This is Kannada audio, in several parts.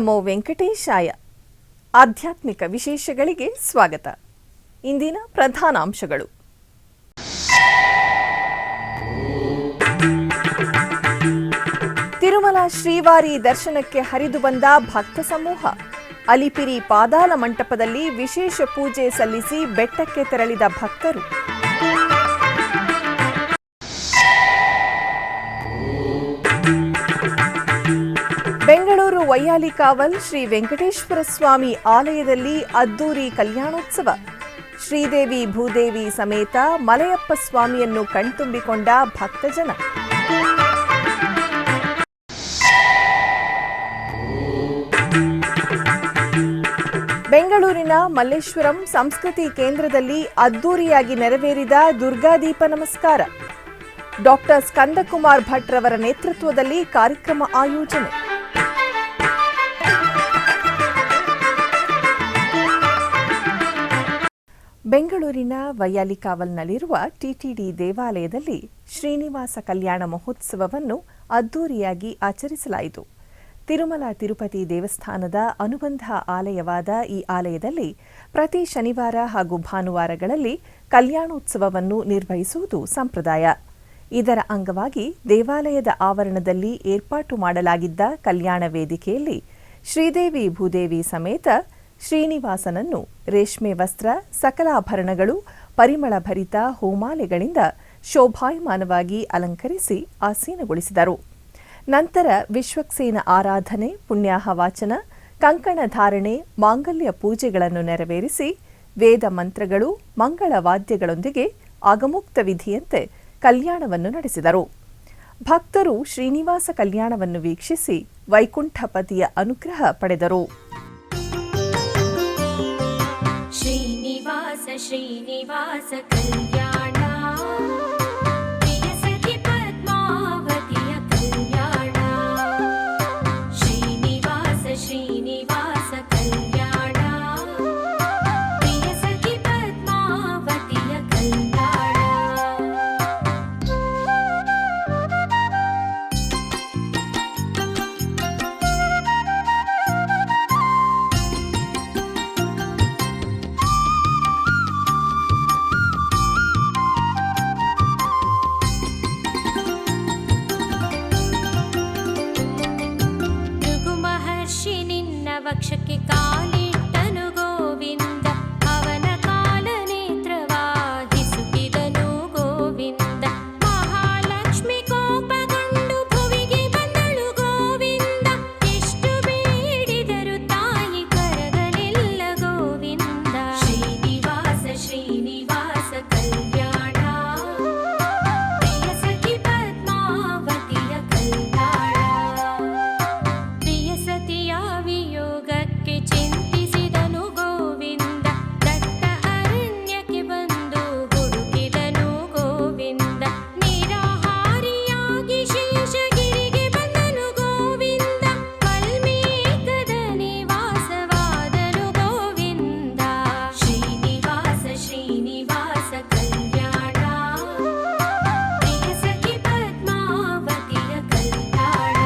ನಮೋ ವೆಂಕಟೇಶಾಯ. ಆಧ್ಯಾತ್ಮಿಕ ವಿಶೇಷಗಳಿಗೆ ಸ್ವಾಗತ. ಇಂದಿನ ಪ್ರಧಾನಾಂಶಗಳು. ತಿರುಮಲ ಶ್ರೀವಾರಿ ದರ್ಶನಕ್ಕೆ ಹರಿದು ಬಂದ ಭಕ್ತ ಸಮೂಹ. ಅಲಿಪಿರಿ ಪಾದಾಲ ಮಂಟಪದಲ್ಲಿ ವಿಶೇಷ ಪೂಜೆ ಸಲ್ಲಿಸಿ ಬೆಟ್ಟಕ್ಕೆ ತೆರಳಿದ ಭಕ್ತರು. ಬೆಂಗಳೂರು ವೈಯಾಲಿಕಾವಲ್ ಶ್ರೀ ವೆಂಕಟೇಶ್ವರ ಸ್ವಾಮಿ ಆಲಯದಲ್ಲಿ ಅದ್ದೂರಿ ಕಲ್ಯಾಣೋತ್ಸವ. ಶ್ರೀದೇವಿ ಭೂದೇವಿ ಸಮೇತ ಮಲಯಪ್ಪ ಸ್ವಾಮಿಯನ್ನು ಕಣ್ತುಂಬಿಕೊಂಡ ಭಕ್ತಜನ. ಬೆಂಗಳೂರಿನ ಮಲ್ಲೇಶ್ವರಂ ಸಂಸ್ಕೃತಿ ಕೇಂದ್ರದಲ್ಲಿ ಅದ್ದೂರಿಯಾಗಿ ನೆರವೇರಿದ ದುರ್ಗಾದೀಪ ನಮಸ್ಕಾರ. ಡಾಕ್ಟರ್ ಸ್ಕಂದಕುಮಾರ್ ಭಟ್ ರವರ ನೇತೃತ್ವದಲ್ಲಿ ಕಾರ್ಯಕ್ರಮ ಆಯೋಜನೆ. ಬೆಂಗಳೂರಿನ ವೈಯಾಲಿಕಾವಲ್ನಲ್ಲಿರುವ ಟಿಟಿಡಿ ದೇವಾಲಯದಲ್ಲಿ ಶ್ರೀನಿವಾಸ ಕಲ್ಯಾಣ ಮಹೋತ್ಸವವನ್ನು ಅದ್ದೂರಿಯಾಗಿ ಆಚರಿಸಲಾಯಿತು. ತಿರುಮಲ ತಿರುಪತಿ ದೇವಸ್ಥಾನದ ಅನುಬಂಧ ಆಲಯವಾದ ಈ ಆಲಯದಲ್ಲಿ ಪ್ರತಿ ಶನಿವಾರ ಹಾಗೂ ಭಾನುವಾರಗಳಲ್ಲಿ ಕಲ್ಯಾಣೋತ್ಸವವನ್ನು ನಿರ್ವಹಿಸುವುದು ಸಂಪ್ರದಾಯ. ಇದರ ಅಂಗವಾಗಿ ದೇವಾಲಯದ ಆವರಣದಲ್ಲಿ ಏರ್ಪಾಟು ಮಾಡಲಾಗಿದ್ದ ಕಲ್ಯಾಣ ವೇದಿಕೆಯಲ್ಲಿ ಶ್ರೀದೇವಿ ಭೂದೇವಿ ಸಮೇತ ಶ್ರೀನಿವಾಸನನ್ನು ರೇಷ್ಮೆ ವಸ್ತ್ರ, ಸಕಲಾಭರಣಗಳು, ಪರಿಮಳ ಭರಿತ ಹೂಮಾಲೆಗಳಿಂದ ಶೋಭಾಯಮಾನವಾಗಿ ಅಲಂಕರಿಸಿ ಆಸೀನಗೊಳಿಸಿದರು. ನಂತರ ವಿಶ್ವಕ್ಸೇನ ಆರಾಧನೆ, ಪುಣ್ಯಾಹ ವಾಚನ, ಕಂಕಣ ಧಾರಣೆ, ಮಾಂಗಲ್ಯ ಪೂಜೆಗಳನ್ನು ನೆರವೇರಿಸಿ ವೇದ ಮಂತ್ರಗಳು, ಮಂಗಳ ವಾದ್ಯಗಳೊಂದಿಗೆ ಆಗಮುಕ್ತ ವಿಧಿಯಂತೆ ಕಲ್ಯಾಣವನ್ನು ನಡೆಸಿದರು. ಭಕ್ತರು ಶ್ರೀನಿವಾಸ ಕಲ್ಯಾಣವನ್ನು ವೀಕ್ಷಿಸಿ ವೈಕುಂಠಪತಿಯ ಅನುಗ್ರಹ ಪಡೆದರು. ಶ್ರೀನಿವಾಸ ಕಲ್ಯಾಣ, ಪ್ರಿಯ ಸಖಿ ಪದ್ಮಾವತಿಯ ಕಲ್ಯಾಣ. ಶ್ರೀನಿವಾಸ ಕಲ್ಯಾಣ, ಪ್ರಿಯ ಸಖಿ ಪದ್ಮಾವತಿಯ ಕಲ್ಯಾಣ. ವಕ್ಷಕ್ಕೆ ಕಾಲಿಟ್ಟನು ಗೋವಿಂದ, ಅವನ ಕಾಲ ನೇತ್ರವಾಹಿಸುತ್ತಿದನು ಗೋವಿಂದ. ಮಹಾಲಕ್ಷ್ಮಿ ಕೋಪಗೊಂಡು ಭುವಿಗೆ ಬಂದಳು ಗೋವಿಂದ, ಎಷ್ಟು ಬೇಡಿದರು ತಾಯಿ ಕರಗಲಿಲ್ಲ ಗೋವಿಂದ. ಶ್ರೀನಿವಾಸ ಕಲ್ಯಾಣ, ಪ್ರಿಯ ಸಖಿ ಪದ್ಮಾವತಿಯ ಕಲ್ಯಾಣ. ಪ್ರಿಯ ಸತಿಯ ಯೋಗಕ್ಕೆ ಚಿಂತಿಸಿದನು ಗೋವಿಂದ, ದಟ್ಟ ಅರಣ್ಯಕ್ಕೆ ಬಂದು ಹುಡುಕಿದನು ಗೋವಿಂದ. ನಿರಾಹಾರಿಯಾಗಿ ಶೇಷಗಿರಿಗೆ ಬಂದನು ಗೋವಿಂದ, ವಾಲ್ಮೀಕದ ನಿವಾಸವಾದನು ಗೋವಿಂದ. ಶ್ರೀನಿವಾಸ ಕಲ್ಯಾಣ, ಪ್ರಿಯ ಸಖಿ ಪದ್ಮಾವತಿಯ ಕಲ್ಯಾಣ.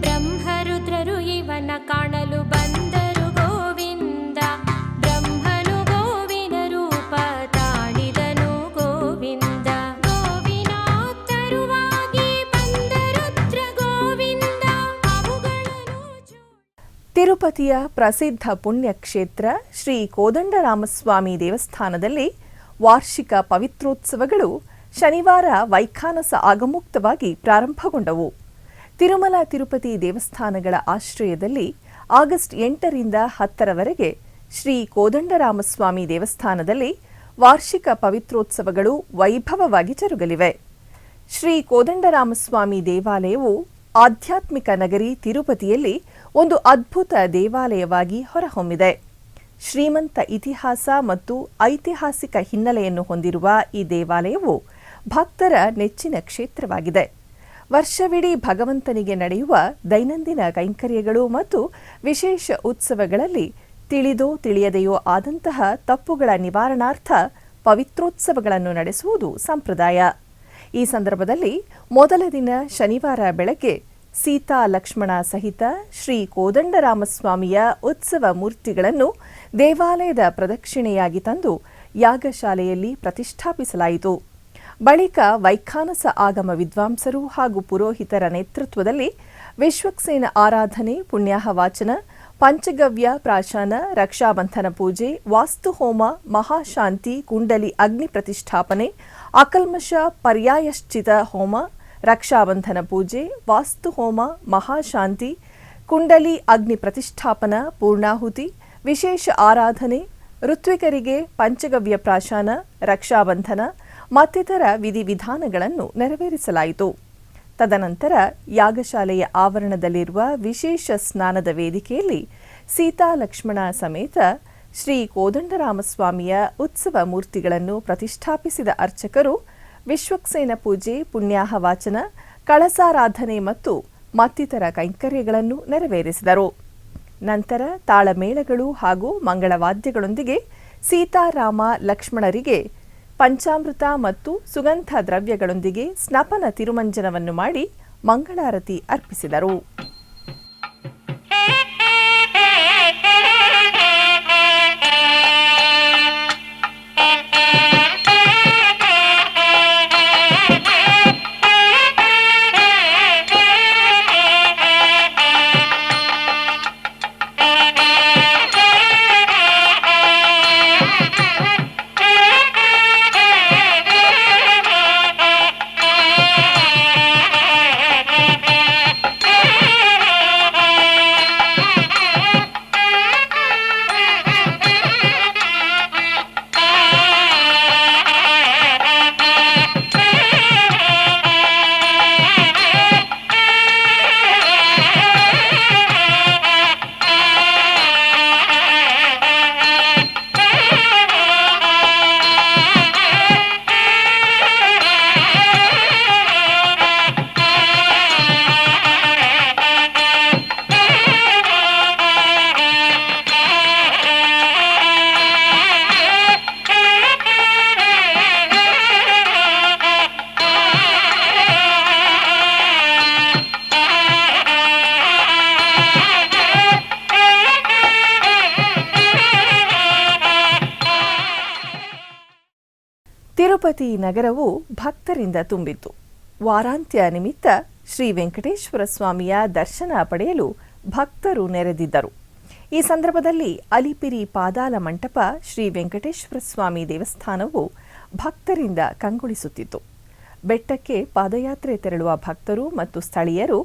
ಬ್ರಹ್ಮರುದ್ರರು ಇವನ ಕಾಣಲು ಬಂದರು ಗೋವಿಂದ, ಬ್ರಹ್ಮನು ಗೋವಿನ ರೂಪ ತಾಳಿದನು ಗೋವಿಂದ. ಗೋವಿನ ತರುವಾಗಿ ಬಂದ ರುದ್ರ ಗೋವಿಂದ, ಅವುಗಳನ್ನು ತಿರುಪತಿಯ ಪ್ರಸಿದ್ಧ ಪುಣ್ಯಕ್ಷೇತ್ರ ಶ್ರೀ ಕೋದಂಡರಾಮಸ್ವಾಮಿ ದೇವಸ್ಥಾನದಲ್ಲಿ ವಾರ್ಷಿಕ ಪವಿತ್ರೋತ್ಸವಗಳು ಶನಿವಾರ ವೈಖಾನಸ ಆಗಮುಕ್ತವಾಗಿ ಪ್ರಾರಂಭಗೊಂಡವು. ತಿರುಮಲ ತಿರುಪತಿ ದೇವಸ್ಥಾನಗಳ ಆಶ್ರಯದಲ್ಲಿ ಆಗಸ್ಟ್ 8ರಿಂದ 10ರವರೆಗೆ ಶ್ರೀ ಕೋದಂಡರಾಮಸ್ವಾಮಿ ದೇವಸ್ಥಾನದಲ್ಲಿ ವಾರ್ಷಿಕ ಪವಿತ್ರೋತ್ಸವಗಳು ವೈಭವವಾಗಿ ಜರುಗಲಿವೆ. ಶ್ರೀ ಕೋದಂಡರಾಮಸ್ವಾಮಿ ದೇವಾಲಯವು ಆಧ್ಯಾತ್ಮಿಕ ನಗರಿ ತಿರುಪತಿಯಲ್ಲಿ ಒಂದು ಅದ್ಭುತ ದೇವಾಲಯವಾಗಿ ಹೊರಹೊಮ್ಮಿದೆ. ಶ್ರೀಮಂತ ಇತಿಹಾಸ ಮತ್ತು ಐತಿಹಾಸಿಕ ಹಿನ್ನೆಲೆಯನ್ನು ಹೊಂದಿರುವ ಈ ದೇವಾಲಯವು ಭಕ್ತರ ನೆಚ್ಚಿನ ಕ್ಷೇತ್ರವಾಗಿದೆ. ವರ್ಷವಿಡೀ ಭಗವಂತನಿಗೆ ನಡೆಯುವ ದೈನಂದಿನ ಕೈಂಕರ್ಯಗಳು ಮತ್ತು ವಿಶೇಷ ಉತ್ಸವಗಳಲ್ಲಿ ತಿಳಿದೋ ತಿಳಿಯದೆಯೋ ಆದಂತಹ ತಪ್ಪುಗಳ ನಿವಾರಣಾರ್ಥ ಪವಿತ್ರೋತ್ಸವಗಳನ್ನು ನಡೆಸುವುದು ಸಂಪ್ರದಾಯ. ಈ ಸಂದರ್ಭದಲ್ಲಿ ಮೊದಲ ದಿನ ಶನಿವಾರ ಬೆಳಗ್ಗೆ ಸೀತಾ ಲಕ್ಷ್ಮಣ ಸಹಿತ ಶ್ರೀ ಕೋದಂಡರಾಮಸ್ವಾಮಿಯ ಉತ್ಸವ ಮೂರ್ತಿಗಳನ್ನು ದೇವಾಲಯದ ಪ್ರದಕ್ಷಿಣೆಯಾಗಿ ತಂದು ಯಾಗಶಾಲೆಯಲ್ಲಿ ಪ್ರತಿಷ್ಠಾಪಿಸಲಾಯಿತು. ಬಳಿಕ ವೈಖಾನಸ ಆಗಮ ವಿದ್ವಾಂಸರು ಹಾಗೂ ಪುರೋಹಿತರ ನೇತೃತ್ವದಲ್ಲಿ ವಿಶ್ವಕ್ಸೇನ ಆರಾಧನೆ, ಪುಣ್ಯಾಹವಾಚನ, ಪಂಚಗವ್ಯ ಪ್ರಾಶನ, ರಕ್ಷಾಬಂಧನ ಪೂಜೆ, ವಾಸ್ತುಹೋಮ, ಮಹಾಶಾಂತಿ, ಕುಂಡಲಿ ಅಗ್ನಿ ಪ್ರತಿಷ್ಠಾಪನೆ, ಅಕಲ್ಮಷ ಪರ್ಯಾಯಶ್ಚಿತ ಹೋಮ, ರಕ್ಷಾಬಂಧನ ಪೂಜೆ, ವಾಸ್ತುಹೋಮ, ಮಹಾಶಾಂತಿ, ಕುಂಡಲಿ ಅಗ್ನಿ ಪ್ರತಿಷ್ಠಾಪನಾ, ಪೂರ್ಣಾಹುತಿ, ವಿಶೇಷ ಆರಾಧನೆ, ಋತ್ವಿಕರಿಗೆ ಪಂಚಗವ್ಯ ಪ್ರಾಶನ, ರಕ್ಷಾಬಂಧನ ಮತ್ತಿತರ ವಿಧಿವಿಧಾನಗಳನ್ನು ನೆರವೇರಿಸಲಾಯಿತು. ತದನಂತರ ಯಾಗಶಾಲೆಯ ಆವರಣದಲ್ಲಿರುವ ವಿಶೇಷ ಸ್ನಾನದ ವೇದಿಕೆಯಲ್ಲಿ ಸೀತಾ ಲಕ್ಷ್ಮಣ ಸಮೇತ ಶ್ರೀ ಕೋದಂಡರಾಮಸ್ವಾಮಿಯ ಉತ್ಸವ ಮೂರ್ತಿಗಳನ್ನು ಪ್ರತಿಷ್ಠಾಪಿಸಿದ ಅರ್ಚಕರು ವಿಶ್ವಕ್ಸೇನ ಪೂಜೆ, ಪುಣ್ಯಾಹವಾಚನ, ಕಳಸಾರಾಧನೆ ಮತ್ತು ಮತ್ತಿತರ ಕೈಂಕರ್ಯಗಳನ್ನು ನೆರವೇರಿಸಿದರು. ನಂತರ ತಾಳಮೇಳಗಳು ಹಾಗೂ ಮಂಗಳವಾದ್ಯಗಳೊಂದಿಗೆ ಸೀತಾರಾಮ ಲಕ್ಷ್ಮಣರಿಗೆ ಪಂಚಾಮೃತ ಮತ್ತು ಸುಗಂಧ ದ್ರವ್ಯಗಳೊಂದಿಗೆ ಸ್ನಪನ ತಿರುಮಂಜನವನ್ನು ಮಾಡಿ ಮಂಗಳಾರತಿ ಅರ್ಪಿಸಿದರು. ತಿರುಪತಿ ನಗರವು ಭಕ್ತರಿಂದ ತುಂಬಿತ್ತು. ವಾರಾಂತ್ಯ ನಿಮಿತ್ತ ಶ್ರೀ ವೆಂಕಟೇಶ್ವರ ಸ್ವಾಮಿಯ ದರ್ಶನ ಪಡೆಯಲು ಭಕ್ತರು ನೆರೆದಿದ್ದರು. ಈ ಸಂದರ್ಭದಲ್ಲಿ ಅಲಿಪಿರಿ ಪಾದಾಲ ಮಂಟಪ ಶ್ರೀ ವೆಂಕಟೇಶ್ವರ ಸ್ವಾಮಿ ದೇವಸ್ಥಾನವು ಭಕ್ತರಿಂದ ಕಂಗೊಳಿಸುತ್ತಿತ್ತು. ಬೆಟ್ಟಕ್ಕೆ ಪಾದಯಾತ್ರೆ ತೆರಳುವ ಭಕ್ತರು ಮತ್ತು ಸ್ಥಳೀಯರು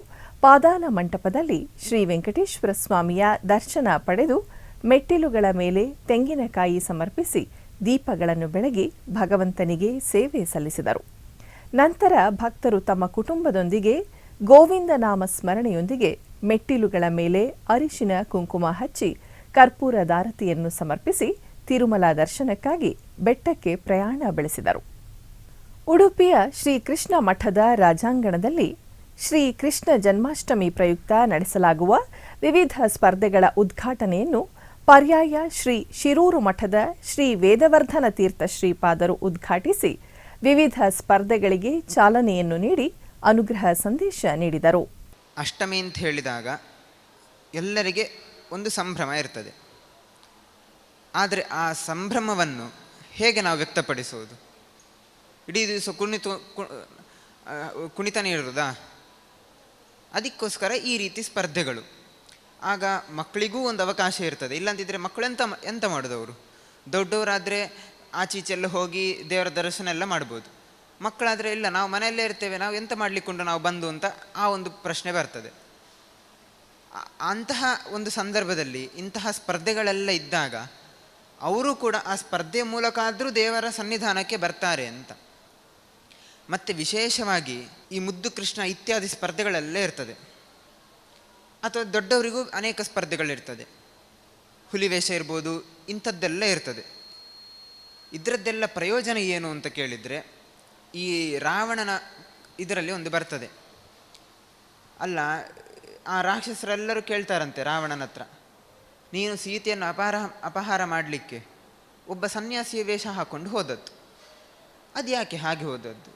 ಪಾದಾಲ ಮಂಟಪದಲ್ಲಿ ಶ್ರೀ ವೆಂಕಟೇಶ್ವರ ಸ್ವಾಮಿಯ ದರ್ಶನ ಪಡೆದು ಮೆಟ್ಟಿಲುಗಳ ಮೇಲೆ ತೆಂಗಿನಕಾಯಿ ಸಮರ್ಪಿಸಿ ದೀಪಗಳನ್ನು ಬೆಳಗಿ ಭಗವಂತನಿಗೆ ಸೇವೆ ಸಲ್ಲಿಸಿದರು. ನಂತರ ಭಕ್ತರು ತಮ್ಮ ಕುಟುಂಬದೊಂದಿಗೆ ಗೋವಿಂದ ನಾಮ ಸ್ಮರಣೆಯೊಂದಿಗೆ ಮೆಟ್ಟಿಲುಗಳ ಮೇಲೆ ಅರಿಶಿನ ಕುಂಕುಮ ಹಚ್ಚಿ ಕರ್ಪೂರ ದಾರತಿಯನ್ನು ಸಮರ್ಪಿಸಿ ತಿರುಮಲ ದರ್ಶನಕ್ಕಾಗಿ ಬೆಟ್ಟಕ್ಕೆ ಪ್ರಯಾಣ ಬೆಳೆಸಿದರು. ಉಡುಪಿಯ ಶ್ರೀಕೃಷ್ಣ ಮಠದ ರಾಜಾಂಗಣದಲ್ಲಿ ಶ್ರೀ ಕೃಷ್ಣ ಜನ್ಮಾಷ್ಟಮಿ ಪ್ರಯುಕ್ತ ನಡೆಸಲಾಗುವ ವಿವಿಧ ಸ್ಪರ್ಧೆಗಳ ಉದ್ಘಾಟನೆಯನ್ನು ಪರ್ಯಾಯ ಶ್ರೀ ಶಿರೂರು ಮಠದ ಶ್ರೀ ವೇದವರ್ಧನ ತೀರ್ಥ ಶ್ರೀಪಾದರು ಉದ್ಘಾಟಿಸಿ ವಿವಿಧ ಸ್ಪರ್ಧೆಗಳಿಗೆ ಚಾಲನೆಯನ್ನು ನೀಡಿ ಅನುಗ್ರಹ ಸಂದೇಶ ನೀಡಿದರು. ಅಷ್ಟಮಿ ಅಂತ ಹೇಳಿದಾಗ ಎಲ್ಲರಿಗೆ ಒಂದು ಸಂಭ್ರಮ ಇರ್ತದೆ. ಆದರೆ ಆ ಸಂಭ್ರಮವನ್ನು ಹೇಗೆ ನಾವು ವ್ಯಕ್ತಪಡಿಸುವುದು? ಇಡೀ ದಿವಸ ಕುಣಿತಾನೆ ಇರೋದಾ? ಅದಕ್ಕೋಸ್ಕರ ಈ ರೀತಿ ಸ್ಪರ್ಧೆಗಳು. ಆಗ ಮಕ್ಕಳಿಗೂ ಒಂದು ಅವಕಾಶ ಇರ್ತದೆ. ಇಲ್ಲಂತಿದ್ರೆ ಮಕ್ಕಳು ಎಂತ ಮಾಡೋದವರು? ದೊಡ್ಡವರಾದರೆ ಆಚೀಚೆಲ್ಲ ಹೋಗಿ ದೇವರ ದರ್ಶನ ಎಲ್ಲ ಮಾಡ್ಬೋದು. ಮಕ್ಕಳಾದರೆ ಇಲ್ಲ, ನಾವು ಮನೆಯಲ್ಲೇ ಇರ್ತೇವೆ, ನಾವು ಎಂತ ಮಾಡಲಿಕ್ಕುಂಟು ನಾವು ಬಂದು ಅಂತ ಆ ಒಂದು ಪ್ರಶ್ನೆ ಬರ್ತದೆ. ಅಂತಹ ಒಂದು ಸಂದರ್ಭದಲ್ಲಿ ಇಂತಹ ಸ್ಪರ್ಧೆಗಳೆಲ್ಲ ಇದ್ದಾಗ ಅವರು ಕೂಡ ಆ ಸ್ಪರ್ಧೆಯ ಮೂಲಕ ಆದರೂ ದೇವರ ಸನ್ನಿಧಾನಕ್ಕೆ ಬರ್ತಾರೆ ಅಂತ. ಮತ್ತು ವಿಶೇಷವಾಗಿ ಈ ಮುದ್ದು ಕೃಷ್ಣ ಇತ್ಯಾದಿ ಸ್ಪರ್ಧೆಗಳೆಲ್ಲ ಇರ್ತದೆ. ಅಥವಾ ದೊಡ್ಡವರಿಗೂ ಅನೇಕ ಸ್ಪರ್ಧೆಗಳಿರ್ತದೆ. ಹುಲಿವೇಷ ಇರ್ಬೋದು, ಇಂಥದ್ದೆಲ್ಲ ಇರ್ತದೆ. ಇದರದ್ದೆಲ್ಲ ಪ್ರಯೋಜನ ಏನು ಅಂತ ಕೇಳಿದರೆ, ಈ ರಾವಣನ ಇದರಲ್ಲಿ ಒಂದು ಬರ್ತದೆ ಅಲ್ಲ, ಆ ರಾಕ್ಷಸರೆಲ್ಲರೂ ಕೇಳ್ತಾರಂತೆ ರಾವಣನ ಹತ್ರ, ನೀನು ಸೀತೆಯನ್ನು ಅಪಹಾರ ಮಾಡಲಿಕ್ಕೆ ಒಬ್ಬ ಸನ್ಯಾಸಿಯ ವೇಷ ಹಾಕ್ಕೊಂಡು ಹೋದದ್ದು, ಅದು ಯಾಕೆ ಹಾಗೆ ಹೋದದ್ದು?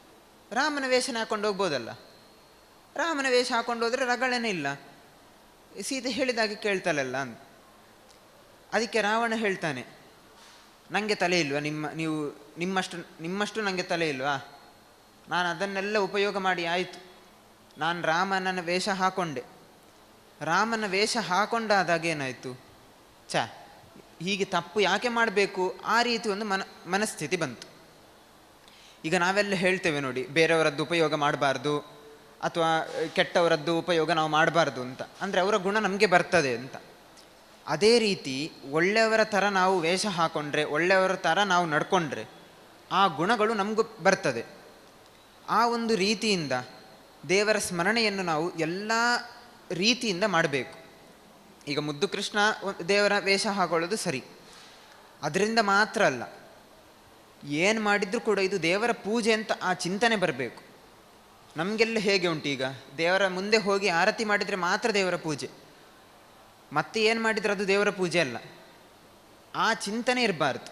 ರಾಮನ ವೇಷನ ಹಾಕ್ಕೊಂಡು ಹೋಗ್ಬೋದಲ್ಲ. ರಾಮನ ವೇಷ ಹಾಕ್ಕೊಂಡು ಹೋದರೆ ರಗಳೇನೇ ಇಲ್ಲ, ಸೀತೆ ಹೇಳಿದಾಗೆ ಕೇಳ್ತಲಲ್ಲ ಅಂತ. ಅದಕ್ಕೆ ರಾವಣ ಹೇಳ್ತಾನೆ, ನನಗೆ ತಲೆ ಇಲ್ವಾ, ನಿಮ್ಮಷ್ಟು ನನಗೆ ತಲೆ ಇಲ್ವಾ? ನಾನು ಅದನ್ನೆಲ್ಲ ಉಪಯೋಗ ಮಾಡಿ ಆಯಿತು, ನಾನು ರಾಮನ ವೇಷ ಹಾಕೊಂಡೆ. ರಾಮನ ವೇಷ ಹಾಕೊಂಡಾದಾಗ ಏನಾಯಿತು, ಹೀಗೆ ತಪ್ಪು ಯಾಕೆ ಮಾಡಬೇಕು, ಆ ರೀತಿ ಒಂದು ಮನಸ್ಥಿತಿ ಬಂತು. ಈಗ ನಾವೆಲ್ಲ ಹೇಳ್ತೇವೆ ನೋಡಿ, ಬೇರೆಯವರದ್ದು ಉಪಯೋಗ ಮಾಡಬಾರ್ದು ಅಥವಾ ಕೆಟ್ಟವರದ್ದು ಉಪಯೋಗ ನಾವು ಮಾಡಬಾರ್ದು ಅಂತ, ಅಂದರೆ ಅವರ ಗುಣ ನಮಗೆ ಬರ್ತದೆ ಅಂತ. ಅದೇ ರೀತಿ ಒಳ್ಳೆಯವರ ಥರ ನಾವು ವೇಷ ಹಾಕೊಂಡ್ರೆ, ಒಳ್ಳೆಯವರ ಥರ ನಾವು ನಡ್ಕೊಂಡ್ರೆ ಆ ಗುಣಗಳು ನಮಗೂ ಬರ್ತದೆ. ಆ ಒಂದು ರೀತಿಯಿಂದ ದೇವರ ಸ್ಮರಣೆಯನ್ನು ನಾವು ಎಲ್ಲ ರೀತಿಯಿಂದ ಮಾಡಬೇಕು. ಈಗ ಮುದ್ದು ಕೃಷ್ಣ ದೇವರ ವೇಷ ಹಾಕೊಳ್ಳೋದು ಸರಿ, ಅದರಿಂದ ಮಾತ್ರ ಅಲ್ಲ, ಏನು ಮಾಡಿದರೂ ಕೂಡ ಇದು ದೇವರ ಪೂಜೆ ಅಂತ ಆ ಚಿಂತನೆ ಬರಬೇಕು. ನಮಗೆಲ್ಲ ಹೇಗೆ ಉಂಟು, ಈಗ ದೇವರ ಮುಂದೆ ಹೋಗಿ ಆರತಿ ಮಾಡಿದರೆ ಮಾತ್ರ ದೇವರ ಪೂಜೆ, ಮತ್ತೆ ಏನು ಮಾಡಿದರೆ ಅದು ದೇವರ ಪೂಜೆ ಅಲ್ಲ. ಆ ಚಿಂತನೆ ಇರಬಾರ್ದು.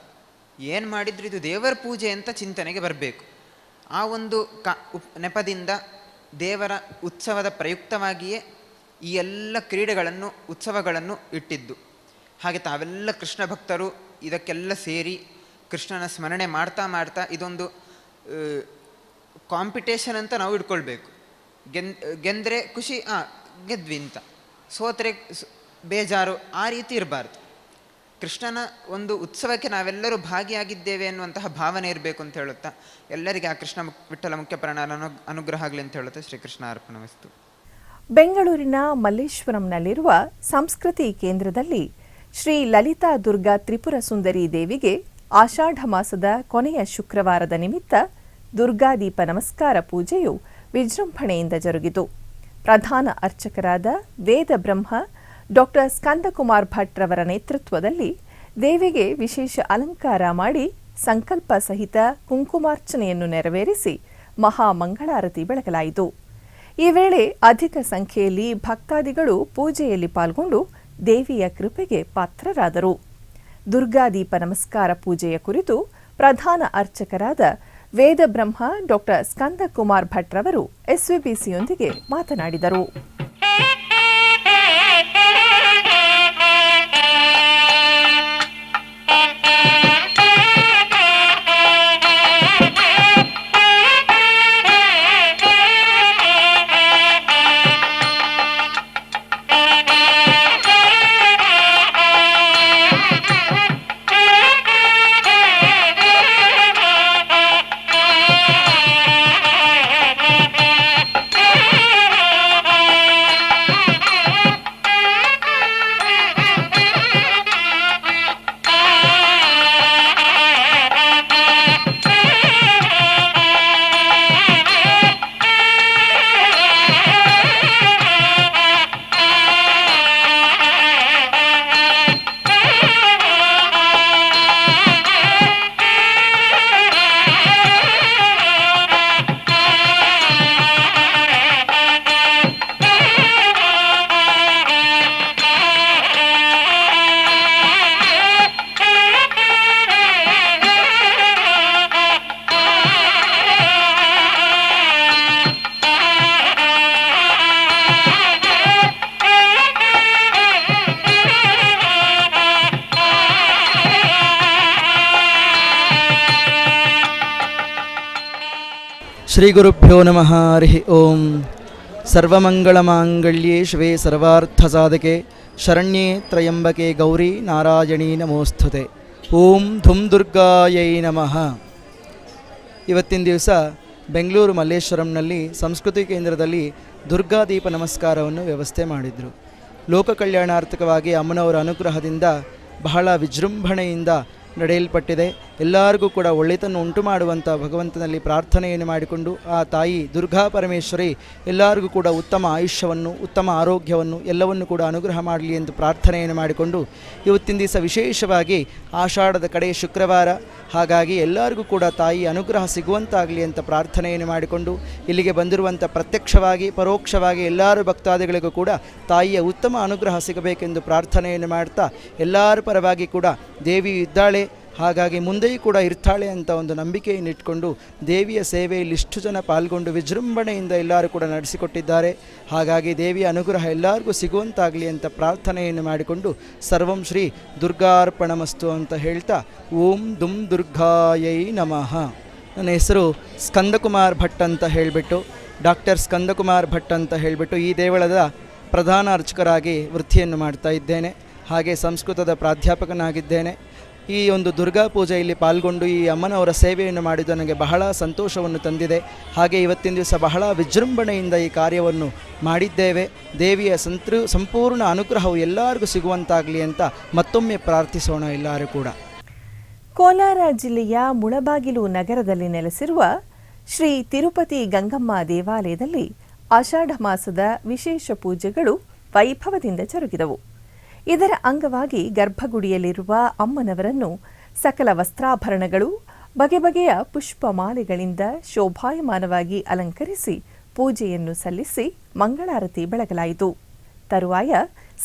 ಏನು ಮಾಡಿದರೂ ಇದು ದೇವರ ಪೂಜೆ ಅಂತ ಚಿಂತನೆಗೆ ಬರಬೇಕು. ಆ ಒಂದು ನೆಪದಿಂದ ದೇವರ ಉತ್ಸವದ ಪ್ರಯುಕ್ತವಾಗಿಯೇ ಈ ಎಲ್ಲ ಕ್ರೀಡೆಗಳನ್ನು, ಉತ್ಸವಗಳನ್ನು ಇಟ್ಟಿದ್ದು. ಹಾಗೆ ತಾವೆಲ್ಲ ಕೃಷ್ಣ ಭಕ್ತರು ಇದಕ್ಕೆಲ್ಲ ಸೇರಿ ಕೃಷ್ಣನ ಸ್ಮರಣೆ ಮಾಡ್ತಾ ಮಾಡ್ತಾ ಇದೊಂದು ಕಾಂಪಿಟೇಷನ್ ಅಂತ ನಾವು ಇಟ್ಕೊಳ್ಬೇಕು. ಗೆಂದರೆ ಖುಷಿ, ಗೆದ್ವಿ ಅಂತ, ಸೋತ್ರೆ ಬೇಜಾರು, ಆ ರೀತಿ ಇರಬಾರ್ದು. ಕೃಷ್ಣನ ಒಂದು ಉತ್ಸವಕ್ಕೆ ನಾವೆಲ್ಲರೂ ಭಾಗಿಯಾಗಿದ್ದೇವೆ ಎನ್ನುವಂತಹ ಭಾವನೆ ಇರಬೇಕು ಅಂತ ಹೇಳುತ್ತಾ, ಎಲ್ಲರಿಗೆ ಆ ಕೃಷ್ಣ ವಿಠ್ಠಲ ಮುಖ್ಯ ಪ್ರಾಣನ ಅನುಗ್ರಹ ಆಗಲಿ ಅಂತ ಹೇಳುತ್ತಾ ಶ್ರೀಕೃಷ್ಣ ಅರ್ಪಣಮಸ್ತು. ಬೆಂಗಳೂರಿನ ಮಲ್ಲೇಶ್ವರಂನಲ್ಲಿರುವ ಸಂಸ್ಕೃತಿ ಕೇಂದ್ರದಲ್ಲಿ ಶ್ರೀ ಲಲಿತಾ ದುರ್ಗಾ ತ್ರಿಪುರ ಸುಂದರಿ ದೇವಿಗೆ ಆಷಾಢ ಮಾಸದ ಕೊನೆಯ ಶುಕ್ರವಾರದ ನಿಮಿತ್ತ ದುರ್ಗಾದೀಪ ನಮಸ್ಕಾರ ಪೂಜೆಯು ವಿಜೃಂಭಣೆಯಿಂದ ಜರುಗಿತು. ಪ್ರಧಾನ ಅರ್ಚಕರಾದ ವೇದ ಬ್ರಹ್ಮ ಡಾಕ್ಟರ್ ಸ್ಕಂದಕುಮಾರ್ ಭಟ್ ರವರ ನೇತೃತ್ವದಲ್ಲಿ ದೇವಿಗೆ ವಿಶೇಷ ಅಲಂಕಾರ ಮಾಡಿ ಸಂಕಲ್ಪ ಸಹಿತ ಕುಂಕುಮಾರ್ಚನೆಯನ್ನು ನೆರವೇರಿಸಿ ಮಹಾಮಂಗಳಾರತಿ ಬೆಳಗಲಾಯಿತು. ಈ ವೇಳೆ ಅಧಿಕ ಸಂಖ್ಯೆಯಲ್ಲಿ ಭಕ್ತಾದಿಗಳು ಪೂಜೆಯಲ್ಲಿ ಪಾಲ್ಗೊಂಡು ದೇವಿಯ ಕೃಪೆಗೆ ಪಾತ್ರರಾದರು. ದುರ್ಗಾದೀಪ ನಮಸ್ಕಾರ ಪೂಜೆಯ ಕುರಿತು ಪ್ರಧಾನ ಅರ್ಚಕರಾದ ವೇದ ಬ್ರಹ್ಮ ಡಾಕ್ಟರ್ ಸ್ಕಂದಕುಮಾರ್ ಭಟ್ ರವರು ಎಸ್ವಿಬಿಸಿಯೊಂದಿಗೆ ಮಾತನಾಡಿದರು. ಶ್ರೀಗುರುಭ್ಯೋ ನಮಃ. ಹರಿ ಓಂ. ಸರ್ವಮಂಗಳಮಾಂಗಳ್ಯೇ ಶಿವೆ ಸರ್ವಾರ್ಥಸಾಧಕೆ ಶರಣ್ಯೇ ತ್ರಯಂಬಕೆ ಗೌರಿ ನಾರಾಯಣೀ ನಮೋಸ್ತುತೆ. ಓಂ ಧುಂ ದುರ್ಗಾಯೈ ನಮಃ. ಇವತ್ತಿನ ದಿವಸ ಬೆಂಗಳೂರು ಮಲ್ಲೇಶ್ವರಂನಲ್ಲಿ ಸಂಸ್ಕೃತಿ ಕೇಂದ್ರದಲ್ಲಿ ದುರ್ಗಾದೀಪ ನಮಸ್ಕಾರವನ್ನು ವ್ಯವಸ್ಥೆ ಮಾಡಿದರು. ಲೋಕ ಕಲ್ಯಾಣಾರ್ಥಕವಾಗಿ ಅಮ್ಮನವರ ಅನುಗ್ರಹದಿಂದ ಬಹಳ ವಿಜೃಂಭಣೆಯಿಂದ ನಡೆಯಲ್ಪಟ್ಟಿದೆ. ಎಲ್ಲರಿಗೂ ಕೂಡ ಒಳ್ಳೆತನ್ನು ಉಂಟು ಮಾಡುವಂಥ ಭಗವಂತನಲ್ಲಿ ಪ್ರಾರ್ಥನೆಯನ್ನು ಮಾಡಿಕೊಂಡು ಆ ತಾಯಿ ದುರ್ಗಾ ಪರಮೇಶ್ವರಿ ಎಲ್ಲರಿಗೂ ಕೂಡ ಉತ್ತಮ ಆಯುಷ್ಯವನ್ನು, ಉತ್ತಮ ಆರೋಗ್ಯವನ್ನು ಎಲ್ಲವನ್ನು ಕೂಡ ಅನುಗ್ರಹ ಮಾಡಲಿ ಎಂದು ಪ್ರಾರ್ಥನೆಯನ್ನು ಮಾಡಿಕೊಂಡು ಇವತ್ತಿನ ದಿವಸ ವಿಶೇಷವಾಗಿ ಆಷಾಢದ ಕಡೆ ಶುಕ್ರವಾರ, ಹಾಗಾಗಿ ಎಲ್ಲರಿಗೂ ಕೂಡ ತಾಯಿ ಅನುಗ್ರಹ ಸಿಗುವಂತಾಗಲಿ ಅಂತ ಪ್ರಾರ್ಥನೆಯನ್ನು ಮಾಡಿಕೊಂಡು ಇಲ್ಲಿಗೆ ಬಂದಿರುವಂಥ ಪ್ರತ್ಯಕ್ಷವಾಗಿ ಪರೋಕ್ಷವಾಗಿ ಎಲ್ಲರೂ ಭಕ್ತಾದಿಗಳಿಗೂ ಕೂಡ ತಾಯಿಯ ಉತ್ತಮ ಅನುಗ್ರಹ ಸಿಗಬೇಕೆಂದು ಪ್ರಾರ್ಥನೆಯನ್ನು ಮಾಡ್ತಾ ಎಲ್ಲರ ಪರವಾಗಿ ಕೂಡ ದೇವಿ ಇದ್ದಾಳೆ, ಹಾಗಾಗಿ ಮುಂದೆಯೂ ಕೂಡ ಇರ್ತಾಳೆ ಅಂತ ಒಂದು ನಂಬಿಕೆಯನ್ನು ಇಟ್ಕೊಂಡು ದೇವಿಯ ಸೇವೆಯಲ್ಲಿ ಇಷ್ಟು ಜನ ಪಾಲ್ಗೊಂಡು ವಿಜೃಂಭಣೆಯಿಂದ ಎಲ್ಲರೂ ಕೂಡ ನಡೆಸಿಕೊಟ್ಟಿದ್ದಾರೆ. ಹಾಗಾಗಿ ದೇವಿಯ ಅನುಗ್ರಹ ಎಲ್ಲರಿಗೂ ಸಿಗುವಂತಾಗಲಿ ಅಂತ ಪ್ರಾರ್ಥನೆಯನ್ನು ಮಾಡಿಕೊಂಡು ಸರ್ವಂ ಶ್ರೀ ದುರ್ಗಾರ್ಪಣಮಸ್ತು ಅಂತ ಹೇಳ್ತಾ ಓಂ ದುಂ ದುರ್ಗಾಯೈ ನಮಃ. ನನ್ನ ಹೆಸರು ಸ್ಕಂದಕುಮಾರ್ ಭಟ್ ಅಂತ ಹೇಳಿಬಿಟ್ಟು, ಡಾಕ್ಟರ್ ಸ್ಕಂದಕುಮಾರ್ ಭಟ್ ಅಂತ ಹೇಳಿಬಿಟ್ಟು ಈ ದೇವಳದ ಪ್ರಧಾನ ಅರ್ಚಕರಾಗಿ ವೃತ್ತಿಯನ್ನು ಮಾಡ್ತಾ ಇದ್ದೇನೆ. ಹಾಗೆ ಸಂಸ್ಕೃತದ ಪ್ರಾಧ್ಯಾಪಕನಾಗಿದ್ದೇನೆ. ಈ ಒಂದು ದುರ್ಗಾ ಪೂಜೆಯಲ್ಲಿ ಪಾಲ್ಗೊಂಡು ಈ ಅಮ್ಮನವರ ಸೇವೆಯನ್ನು ಮಾಡಿದ್ದು ನನಗೆ ಬಹಳ ಸಂತೋಷವನ್ನು ತಂದಿದೆ. ಹಾಗೆ ಇವತ್ತಿನ ದಿವಸ ಬಹಳ ವಿಜೃಂಭಣೆಯಿಂದ ಈ ಕಾರ್ಯವನ್ನು ಮಾಡಿದ್ದೇವೆ. ದೇವಿಯ ಸಂಪೂರ್ಣ ಅನುಗ್ರಹವು ಎಲ್ಲರಿಗೂ ಸಿಗುವಂತಾಗಲಿ ಅಂತ ಮತ್ತೊಮ್ಮೆ ಪ್ರಾರ್ಥಿಸೋಣ ಎಲ್ಲರೂ ಕೂಡ. ಕೋಲಾರ ಜಿಲ್ಲೆಯ ಮುಳಬಾಗಿಲು ನಗರದಲ್ಲಿ ನೆಲೆಸಿರುವ ಶ್ರೀ ತಿರುಪತಿ ಗಂಗಮ್ಮ ದೇವಾಲಯದಲ್ಲಿ ಆಷಾಢ ಮಾಸದ ವಿಶೇಷ ಪೂಜೆಗಳು ವೈಭವದಿಂದ ಜರುಗಿದವು. ಇದರ ಅಂಗವಾಗಿ ಗರ್ಭಗುಡಿಯಲ್ಲಿರುವ ಅಮ್ಮನವರನ್ನು ಸಕಲ ವಸ್ತ್ರಾಭರಣಗಳು, ಬಗೆ ಬಗೆಯ ಪುಷ್ಪಮಾಲೆಗಳಿಂದ ಶೋಭಾಯಮಾನವಾಗಿ ಅಲಂಕರಿಸಿ ಪೂಜೆಯನ್ನು ಸಲ್ಲಿಸಿ ಮಂಗಳಾರತಿ ಬೆಳಗಲಾಯಿತು. ತರುವಾಯ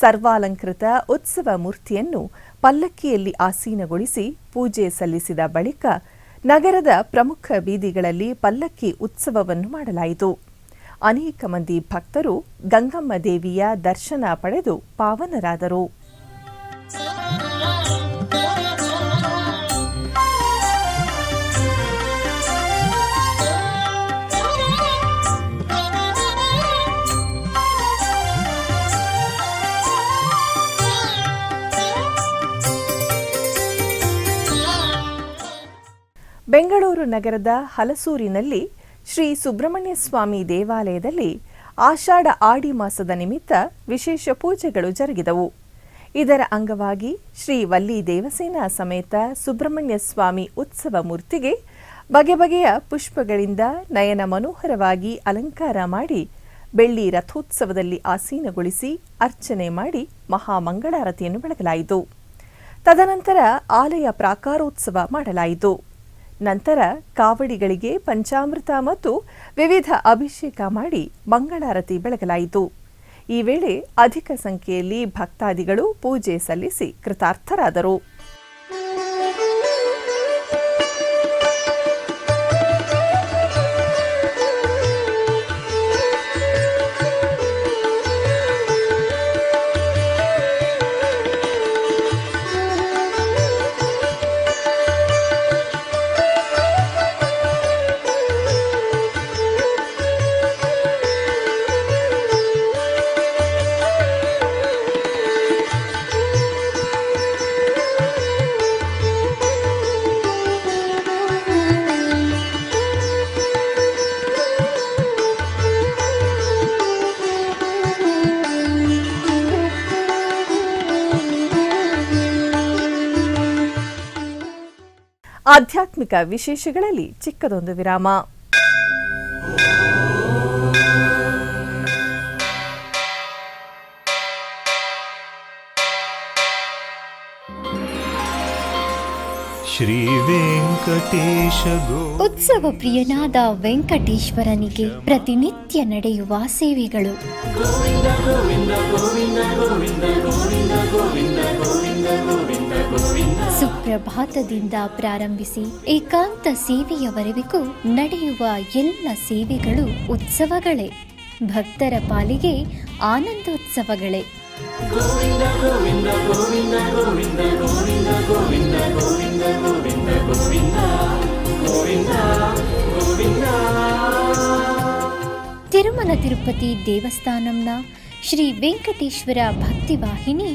ಸರ್ವಾಲಂಕೃತ ಉತ್ಸವ ಮೂರ್ತಿಯನ್ನು ಪಲ್ಲಕ್ಕಿಯಲ್ಲಿ ಆಸೀನಗೊಳಿಸಿ ಪೂಜೆ ಸಲ್ಲಿಸಿದ ಬಳಿಕ ನಗರದ ಪ್ರಮುಖ ಬೀದಿಗಳಲ್ಲಿ ಪಲ್ಲಕ್ಕಿ ಉತ್ಸವವನ್ನು ಮಾಡಲಾಯಿತು. ಅನೇಕ ಮಂದಿ ಭಕ್ತರು ಗಂಗಮ್ಮ ದೇವಿಯ ದರ್ಶನ ಪಡೆದು ಪಾವನರಾದರು. ಬೆಂಗಳೂರು ನಗರದ ಹಲಸೂರಿನಲ್ಲಿ ಶ್ರೀ ಸುಬ್ರಹ್ಮಣ್ಯ ಸ್ವಾಮಿ ದೇವಾಲಯದಲ್ಲಿ ಆಷಾಢ ಆಡಿ ಮಾಸದ ನಿಮಿತ್ತ ವಿಶೇಷ ಪೂಜೆಗಳು ಜರುಗಿದವು. ಇದರ ಅಂಗವಾಗಿ ಶ್ರೀ ವಲ್ಲಿ ದೇವಸೇನಾ ಸಮೇತ ಸುಬ್ರಹ್ಮಣ್ಯ ಸ್ವಾಮಿ ಉತ್ಸವ ಮೂರ್ತಿಗೆ ಬಗೆ ಬಗೆಯ ಪುಷ್ಪಗಳಿಂದ ನಯನ ಮನೋಹರವಾಗಿ ಅಲಂಕಾರ ಮಾಡಿ ಬೆಳ್ಳಿ ರಥೋತ್ಸವದಲ್ಲಿ ಆಸೀನಗೊಳಿಸಿ ಅರ್ಚನೆ ಮಾಡಿ ಮಹಾಮಂಗಳಾರತಿಯನ್ನು ಬೆಳಗಲಾಯಿತು. ತದನಂತರ ಆಲಯ ಪ್ರಾಕಾರೋತ್ಸವ ಮಾಡಲಾಯಿತು. ನಂತರ ಕಾವಡಿಗಳಿಗೆ ಪಂಚಾಮೃತ ಮತ್ತು ವಿವಿಧ ಅಭಿಷೇಕ ಮಾಡಿ ಮಂಗಳಾರತಿ ಬೆಳಗಲಾಯಿತು. ಈ ವೇಳೆ ಅಧಿಕ ಸಂಖ್ಯೆಯಲ್ಲಿ ಭಕ್ತಾದಿಗಳು ಪೂಜೆ ಸಲ್ಲಿಸಿ ಕೃತಾರ್ಥರಾದರು. ಆಧ್ಯಾತ್ಮಿಕ ವಿಶೇಷಗಳಲ್ಲಿ ಚಿಕ್ಕದೊಂದು ವಿರಾಮ. ಶ್ರೀ ವೆಂಕಟೇಶ ಉತ್ಸವ ಪ್ರಿಯನಾದ ವೆಂಕಟೇಶ್ವರನಿಗೆ ಪ್ರತಿನಿತ್ಯ ನಡೆಯುವ ಸೇವೆಗಳು. ಸುಪ್ರಭಾತದಿಂದ ಪ್ರಾರಂಭಿಸಿ ಏಕಾಂತ ಸೇವೆಯವರೆಗೂ ನಡೆಯುವ ಎಲ್ಲ ಸೇವೆಗಳು ಉತ್ಸವಗಳೇ. ಭಕ್ತರ ಪಾಲಿಗೆ ಆನಂದೋತ್ಸವಗಳೇ. ಗೋವಿಂದ ಗೋವಿಂದ ಗೋವಿಂದ ಗೋವಿಂದ ಗೋವಿಂದ ಗೋವಿಂದ ಗೋವಿಂದ ಗೋವಿಂದ ಗೋವಿಂದ ಗೋವಿಂದ ಗೋವಿಂದ. ತಿರುಮಲ ತಿರುಪತಿ ದೇವಸ್ಥಾನಂನ ಶ್ರೀ ವೆಂಕಟೇಶ್ವರ ಭಕ್ತಿವಾಹಿನಿ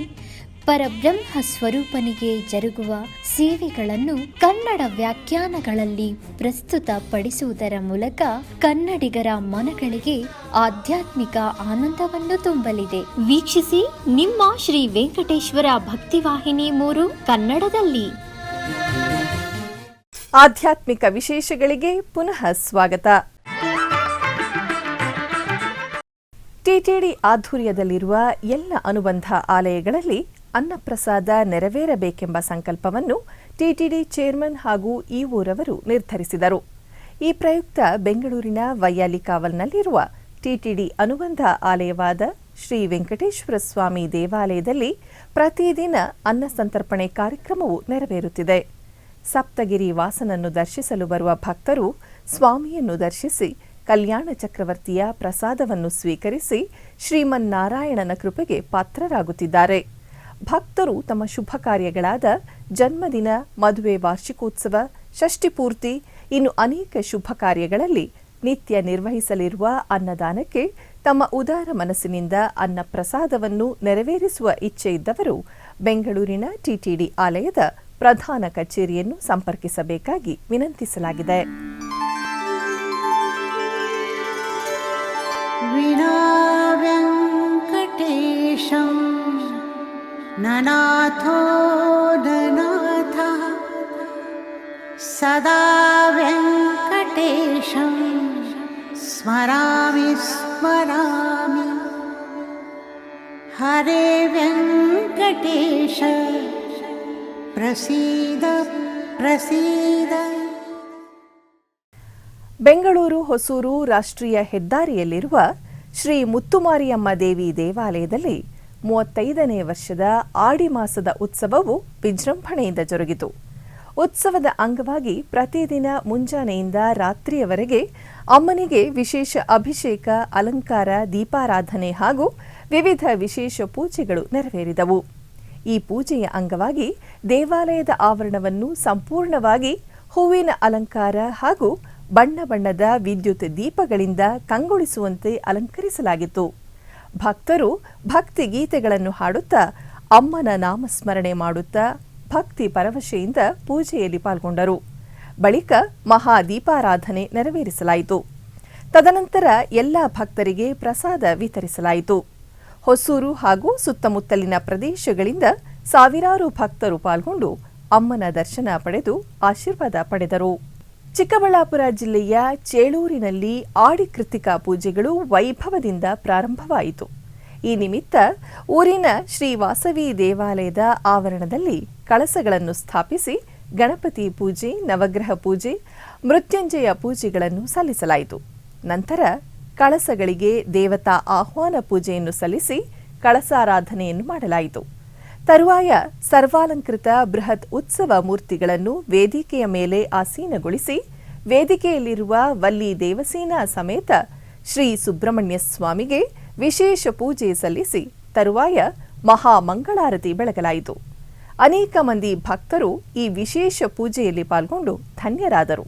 ಪರಬ್ರಹ್ಮ ಸ್ವರೂಪನಿಗೆ ಜರುಗುವ ಸೇವೆಗಳನ್ನು ಕನ್ನಡ ವ್ಯಾಖ್ಯಾನಗಳಲ್ಲಿ ಪ್ರಸ್ತುತಪಡಿಸುವುದರ ಮೂಲಕ ಕನ್ನಡಿಗರ ಮನಗಳಿಗೆ ಆಧ್ಯಾತ್ಮಿಕ ಆನಂದವನ್ನು ತುಂಬಲಿದೆ. ವೀಕ್ಷಿಸಿ ನಿಮ್ಮ ಶ್ರೀ ವೆಂಕಟೇಶ್ವರ ಭಕ್ತಿವಾಹಿನಿ 3 ಕನ್ನಡದಲ್ಲಿ. ಆಧ್ಯಾತ್ಮಿಕ ವಿಶೇಷಗಳಿಗೆ ಪುನಃ ಸ್ವಾಗತ. ಟಿಟಿಡಿ ಆಧ್ವರ್ಯದಲ್ಲಿರುವ ಎಲ್ಲ ಅನುಬಂಧ ಆಲಯಗಳಲ್ಲಿ ಅನ್ನಪ್ರಸಾದ ನೆರವೇರಬೇಕೆಂಬ ಸಂಕಲ್ಪವನ್ನು ಟಿಟಿಡಿ ಚೇರ್ಮನ್ ಹಾಗೂ ಇಒರವರು ನಿರ್ಧರಿಸಿದರು. ಈ ಪ್ರಯುಕ್ತ ಬೆಂಗಳೂರಿನ ವೈಯಾಲಿಕಾವಲ್ನಲ್ಲಿರುವ ಟಿಟಿಡಿ ಅನುಬಂಧ ಆಲಯವಾದ ಶ್ರೀ ವೆಂಕಟೇಶ್ವರ ಸ್ವಾಮಿ ದೇವಾಲಯದಲ್ಲಿ ಪ್ರತಿದಿನ ಅನ್ನ ಸಂತರ್ಪಣೆ ಕಾರ್ಯಕ್ರಮವು ನೆರವೇರುತ್ತಿದೆ. ಸಪ್ತಗಿರಿ ವಾಸನನ್ನು ದರ್ಶಿಸಲು ಬರುವ ಭಕ್ತರು ಸ್ವಾಮಿಯನ್ನು ದರ್ಶಿಸಿ ಕಲ್ಯಾಣ ಚಕ್ರವರ್ತಿಯ ಪ್ರಸಾದವನ್ನು ಸ್ವೀಕರಿಸಿ ಶ್ರೀಮನ್ನಾರಾಯಣನ ಕೃಪೆಗೆ ಪಾತ್ರರಾಗುತ್ತಿದ್ದಾರೆ. ಭಕ್ತರು ತಮ್ಮ ಶುಭ ಕಾರ್ಯಗಳಾದ ಜನ್ಮದಿನ, ಮದುವೆ, ವಾರ್ಷಿಕೋತ್ಸವ, ಷಷ್ಠಿಪೂರ್ತಿ ಇನ್ನು ಅನೇಕ ಶುಭ ಕಾರ್ಯಗಳಲ್ಲಿ ನಿತ್ಯ ನಿರ್ವಹಿಸಲಿರುವ ಅನ್ನದಾನಕ್ಕೆ ತಮ್ಮ ಉದಾರ ಮನಸ್ಸಿನಿಂದ ಅನ್ನ ಪ್ರಸಾದವನ್ನು ನೆರವೇರಿಸುವ ಇಚ್ಛೆ ಇದ್ದವರು ಬೆಂಗಳೂರಿನ ಟಿಟಿಡಿ ಆಲಯದ ಪ್ರಧಾನ ಕಚೇರಿಯನ್ನು ಸಂಪರ್ಕಿಸಬೇಕಾಗಿ ವಿನಂತಿಸಲಾಗಿದೆ. ವಿನಾ ವೆಂಕಟೇಶಂ ನನಾಥೋ ನನಾಥಃ ಸದಾ ವೆಂಕಟೇಶಂ ಸ್ಮರಾಮಿ ಸ್ಮರಾಮಿ. ಹರೇ ವೆಂಕಟೇಶ ಪ್ರಸೀದ ಪ್ರಸೀದ. ಬೆಂಗಳೂರು ಹೊಸೂರು ರಾಷ್ಟ್ರೀಯ ಹೆದ್ದಾರಿಯಲ್ಲಿರುವ ಶ್ರೀ ಮುತ್ತುಮಾರಿಯಮ್ಮ ದೇವಿ ದೇವಾಲಯದಲ್ಲಿ 35ನೇ ವರ್ಷದ ಆಡಿ ಮಾಸದ ಉತ್ಸವವು ವಿಜೃಂಭಣೆಯಿಂದ ಜರುಗಿತು. ಉತ್ಸವದ ಅಂಗವಾಗಿ ಪ್ರತಿದಿನ ಮುಂಜಾನೆಯಿಂದ ರಾತ್ರಿಯವರೆಗೆ ಅಮ್ಮನಿಗೆ ವಿಶೇಷ ಅಭಿಷೇಕ, ಅಲಂಕಾರ, ದೀಪಾರಾಧನೆ ಹಾಗೂ ವಿವಿಧ ವಿಶೇಷ ಪೂಜೆಗಳು ನೆರವೇರಿದವು. ಈ ಪೂಜೆಯ ಅಂಗವಾಗಿ ದೇವಾಲಯದ ಆವರಣವನ್ನು ಸಂಪೂರ್ಣವಾಗಿ ಹೂವಿನ ಅಲಂಕಾರ ಹಾಗೂ ಬಣ್ಣ ಬಣ್ಣದ ವಿದ್ಯುತ್ ದೀಪಗಳಿಂದ ಕಂಗೊಳಿಸುವಂತೆ ಅಲಂಕರಿಸಲಾಗಿತ್ತು. ಭಕ್ತರು ಭಕ್ತಿ ಗೀತೆಗಳನ್ನು ಹಾಡುತ್ತಾ ಅಮ್ಮನ ನಾಮಸ್ಮರಣೆ ಮಾಡುತ್ತಾ ಭಕ್ತಿ ಪರವಶೆಯಿಂದ ಪೂಜೆಯಲ್ಲಿ ಪಾಲ್ಗೊಂಡರು. ಬಳಿಕ ಮಹಾದೀಪಾರಾಧನೆ ನೆರವೇರಿಸಲಾಯಿತು. ತದನಂತರ ಎಲ್ಲ ಭಕ್ತರಿಗೆ ಪ್ರಸಾದ ವಿತರಿಸಲಾಯಿತು. ಹೊಸೂರು ಹಾಗೂ ಸುತ್ತಮುತ್ತಲಿನ ಪ್ರದೇಶಗಳಿಂದ ಸಾವಿರಾರು ಭಕ್ತರು ಪಾಲ್ಗೊಂಡು ಅಮ್ಮನ ದರ್ಶನ ಪಡೆದು ಆಶೀರ್ವಾದ ಪಡೆದರು. ಚಿಕ್ಕಬಳ್ಳಾಪುರ ಜಿಲ್ಲೆಯ ಚೇಳೂರಿನಲ್ಲಿ ಆಡಿ ಕೃತಿಕಾ ಪೂಜೆಗಳು ವೈಭವದಿಂದ ಪ್ರಾರಂಭವಾಯಿತು. ಈ ನಿಮಿತ್ತ ಊರಿನ ಶ್ರೀ ವಾಸವಿ ದೇವಾಲಯದ ಆವರಣದಲ್ಲಿ ಕಳಸಗಳನ್ನು ಸ್ಥಾಪಿಸಿ ಗಣಪತಿ ಪೂಜೆ, ನವಗ್ರಹ ಪೂಜೆ, ಮೃತ್ಯುಂಜಯ ಪೂಜೆಗಳನ್ನು ಸಲ್ಲಿಸಲಾಯಿತು. ನಂತರ ಕಳಸಗಳಿಗೆ ದೇವತಾ ಆಹ್ವಾನ ಪೂಜೆಯನ್ನು ಸಲ್ಲಿಸಿ ಕಳಸಾರಾಧನೆಯನ್ನು ಮಾಡಲಾಯಿತು. ತರುವಾಯ ಸರ್ವಾಲಂಕೃತ ಬೃಹತ್ ಉತ್ಸವ ಮೂರ್ತಿಗಳನ್ನು ವೇದಿಕೆಯ ಮೇಲೆ ಆಸೀನಗೊಳಿಸಿ ವೇದಿಕೆಯಲ್ಲಿರುವ ವಲ್ಲಿ ದೇವಸೇನಾ ಸಮೇತ ಶ್ರೀ ಸುಬ್ರಹ್ಮಣ್ಯ ಸ್ವಾಮಿಗೆ ವಿಶೇಷ ಪೂಜೆ ಸಲ್ಲಿಸಿ ತರುವಾಯ ಮಹಾಮಂಗಳಾರತಿ ಬೆಳಗಲಾಯಿತು. ಅನೇಕ ಮಂದಿ ಭಕ್ತರು ಈ ವಿಶೇಷ ಪೂಜೆಯಲ್ಲಿ ಪಾಲ್ಗೊಂಡು ಧನ್ಯರಾದರು.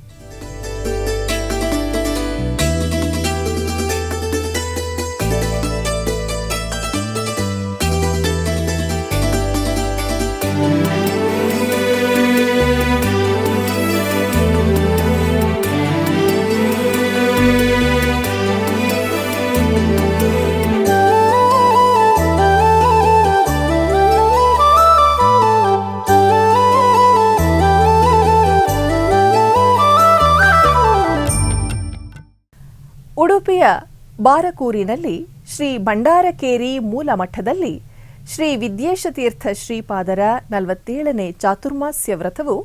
ಉಡುಪಿಯ ಬಾರಕೂರಿನಲ್ಲಿ ಶ್ರೀ ಭಂಡಾರಕೇರಿ ಮೂಲ ಮಠದಲ್ಲಿ ಶ್ರೀ ವಿದ್ಯೇಶತೀರ್ಥ ಶ್ರೀಪಾದರ 47ನೇ ಚಾತುರ್ಮಾಸ್ಯ ವ್ರತವು